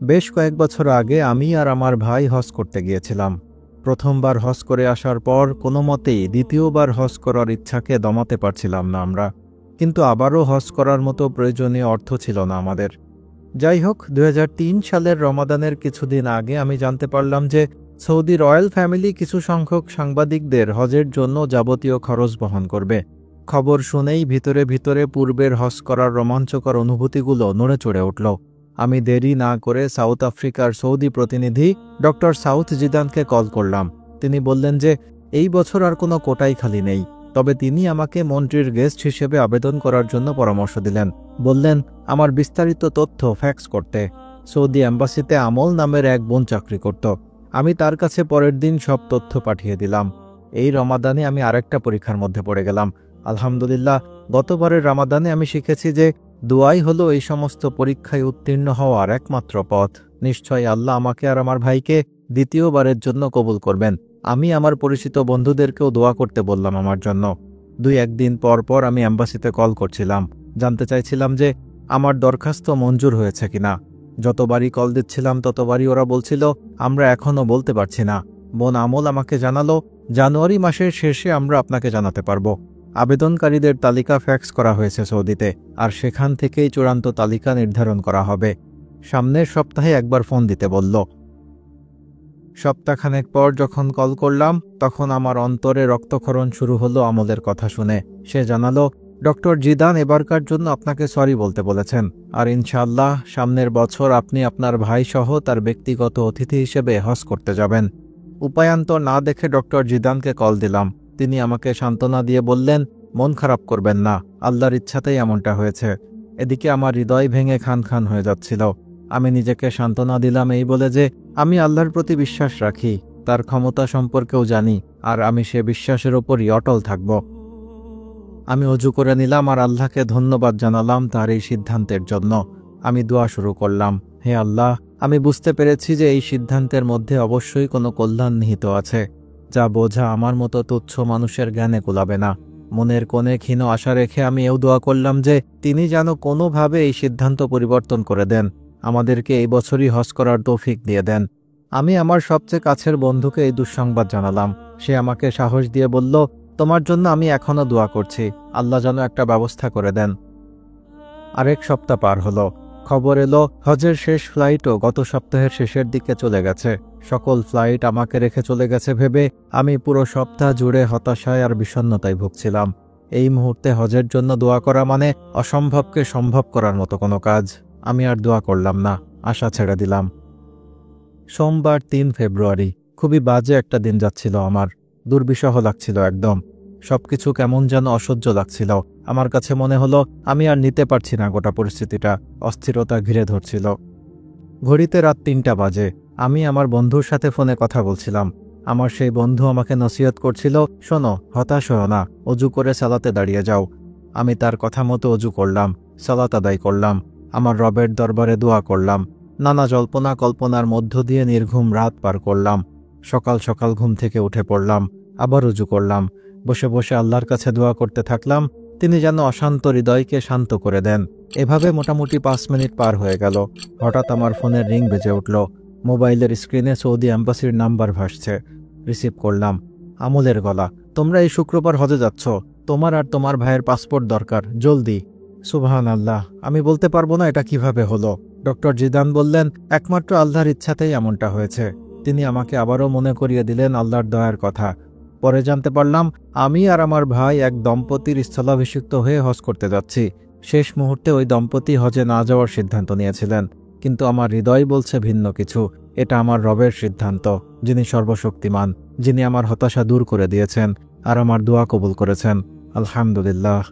বেশ কয়েক বছর আগে আমি আর আমার ভাই হজ করতে গিয়েছিলাম। প্রথমবার হজ করে আসার পর কোনো মতেই দ্বিতীয়বার হজ করার ইচ্ছাকে দমাতে পারছিলাম না আমরা, কিন্তু আবারও হজ করার মতো প্রয়োজনীয় অর্থ ছিল না আমাদের। যাই হোক, 2003 সালের রমাদানের কিছুদিন আগে আমি জানতে পারলাম যে সৌদি রয়্যাল ফ্যামিলি কিছু সংখ্যক সাংবাদিকদের হজের জন্য যাবতীয় খরচ বহন করবে। খবর শুনেই ভিতরে ভিতরে পূর্বের হজ করার রোমাঞ্চকর অনুভূতিগুলো নড়ে চড়ে উঠল। আমি দেরি না করে সাউথ আফ্রিকার সৌদি প্রতিনিধি ডক্টর সাউথ জিদানকে কল করলাম। তিনি বললেন যে এই বছর আর কোনো কোটাই খালি নেই, তবে তিনি আমাকে মন্ত্রীর গেস্ট হিসেবে আবেদন করার জন্য পরামর্শ দিলেন। বললেন আমার বিস্তারিত তথ্য ফ্যাক্স করতে। সৌদি অ্যাম্বাসিতে আমল নামের এক বোন চাকরি করত। আমি তার কাছে পরের দিন সব তথ্য পাঠিয়ে দিলাম। এই রমাদানে আমি আরেকটা পরীক্ষার মধ্যে পড়ে গেলাম। আলহামদুলিল্লাহ, গতবারের রমাদানে আমি শিখেছি যে দোয়াই হলো এই সমস্ত পরীক্ষায় উত্তীর্ণ হওয়ার একমাত্র পথ। নিশ্চয়ই আল্লাহ আমাকে আর আমার ভাইকে দ্বিতীয়বারের জন্য কবুল করবেন। আমি আমার পরিচিত বন্ধুদেরকেও দোয়া করতে বললাম আমার জন্য। 2-1 দিন পর পর আমি অ্যাম্বাসিতে কল করছিলাম, জানতে চাইছিলাম যে আমার দরখাস্ত মঞ্জুর হয়েছে কিনা। যতবারই কল দিচ্ছিলাম ততবারই ওরা বলছিল আমরা এখনও বলতে পারছি না। বোন আমল আমাকে জানালো জানুয়ারি মাসের শেষে আমরা আপনাকে জানাতে পারবো। আবেদনকারীদের তালিকা ফ্যাক্স করা হয়েছে সৌদিতে, আর সেখান থেকেই চূড়ান্ত তালিকা নির্ধারণ করা হবে। সামনের সপ্তাহে একবার ফোন দিতে বলল। সপ্তাহখানেক পর যখন কল করলাম তখন আমার অন্তরে রক্তক্ষরণ শুরু হলো আমলের কথা শুনে। সে জানালো ডক্টর জিদান এবারকার জন্য আপনাকে সরি বলতে বলেছেন, আর ইনশাআল্লাহ সামনের বছর আপনি আপনার ভাই সহ তার ব্যক্তিগত অতিথি হিসেবে হজ করতে যাবেন। উপায়ান্তর না দেখে ডক্টর জিদানকে কল দিলাম। তিনি আমাকে সান্ত্বনা দিয়ে বললেন মন খারাপ করবেন না, আল্লাহর ইচ্ছাতেই এমনটা হয়েছে। এদিকে আমার হৃদয় ভেঙে খান খান হয়ে যাচ্ছিল। আমি নিজেকে সান্ত্বনা দিলাম এই বলে যে আমি আল্লাহর প্রতি বিশ্বাস রাখি, তার ক্ষমতা সম্পর্কেও জানি, আর আমি সে বিশ্বাসের ওপরই অটল থাকব। আমি অজু করে নিলাম আর আল্লাহকে ধন্যবাদ জানালাম তার এই সিদ্ধান্তের জন্য। আমি দোয়া শুরু করলাম, হে আল্লাহ, আমি বুঝতে পেরেছি যে এই সিদ্ধান্তের মধ্যে অবশ্যই কোনো কল্যাণ নিহিত আছে, যা বোঝা আমার মতো তুচ্ছ মানুষের জ্ঞানে কুলাবে না। মনের কোণে ক্ষীণ আশা রেখে আমি এও দোয়া করলাম যে তিনি যেন কোনোভাবে এই সিদ্ধান্ত পরিবর্তন করে দেন, আমাদেরকে এই বছরই হজ করার তৌফিক দিয়ে দেন। আমি আমার সবচেয়ে কাছের বন্ধুকে এই দুঃসংবাদ জানালাম। সে আমাকে সাহস দিয়ে বলল তোমার জন্য আমি এখনও দোয়া করছি, আল্লাহ যেন একটা ব্যবস্থা করে দেন। আরেক সপ্তাহ পার হলো। খবর এলো হজের শেষ ফ্লাইটও গত সপ্তাহের শেষের দিকে চলে গেছে। সকল ফ্লাইট আমাকে রেখে চলে গেছে ভেবে আমি পুরো সপ্তাহ জুড়ে হতাশায় আর বিষণ্ণতায় ভুগছিলাম। এই মুহূর্তে হজের জন্য দোয়া করা মানে অসম্ভবকে সম্ভব করার মতো কোনো কাজ। আমি আর দোয়া করলাম না, আশা ছেড়ে দিলাম। সোমবার 3 ফেব্রুয়ারি। খুবই বাজে একটা দিন যাচ্ছিল আমার। দুর্বিষহ লাগছিল একদম। সবকিছু কেমন যেন অসহ্য লাগছিল। আমার কাছে মনে হলো আমি আর নিতে পারছি না গোটা পরিস্থিতিটা। অস্থিরতা ঘিরে ধরছিল। ঘড়িতে রাত 3টা বাজে। আমি আমার বন্ধুর সাথে ফোনে কথা বলছিলাম। আমার সেই বন্ধু আমাকে নসিহত করছিল, শোনো, হতাশ হও না, অজু করে সালাতে দাঁড়িয়ে যাও। আমি তার কথা মতো অজু করলাম, সালাত আদায় করলাম, আমার রবের দরবারে দোয়া করলাম। নানা জল্পনা কল্পনার মধ্য দিয়ে নির্ঘুম রাত পার করলাম। সকাল সকাল ঘুম থেকে উঠে পড়লাম, আবার অজু করলাম। বসে বসে আল্লাহর কাছে দোয়া করতে থাকলাম তিনি যেন অশান্ত হৃদয়কে শান্ত করে দেন। এভাবে মোটামুটি 5 মিনিট পার হয়ে গেল। হঠাৎ আমার ফোনের রিং বেজে উঠল। মোবাইলের স্ক্রিনে সৌদি অ্যাম্বাসির নাম্বার ভাসছে। রিসিভ করলাম। আমলের গলা, তোমরা এই শুক্রবার হজে যাচ্ছ, তোমার আর তোমার ভাইয়ের পাসপোর্ট দরকার, জলদি। সুবহানাল্লাহ, আমি বলতে পারবো না এটা কিভাবে হলো। ডক্টর জিদান বললেন একমাত্র আল্লাহর ইচ্ছাতেই এমনটা হয়েছে। তিনি আমাকে আবারও মনে করিয়ে দিলেন আল্লাহর দয়ার কথা। পরে জানতে পারলাম আমি আর আমার ভাই এক দম্পতির স্থলাভিষিক্ত হয়ে হজ করতে যাচ্ছি। শেষ মুহূর্তে ওই দম্পতি হজে না যাওয়ার সিদ্ধান্ত নিয়েছিলেন, কিন্তু আমার হৃদয় বলছে ভিন্ন কিছু। এটা আমার রবের সিদ্ধান্ত, যিনি সর্বশক্তিমান, যিনি আমার হতাশা দূর করে দিয়েছেন আর আমার দোয়া কবুল করেছেন। আলহামদুলিল্লাহ।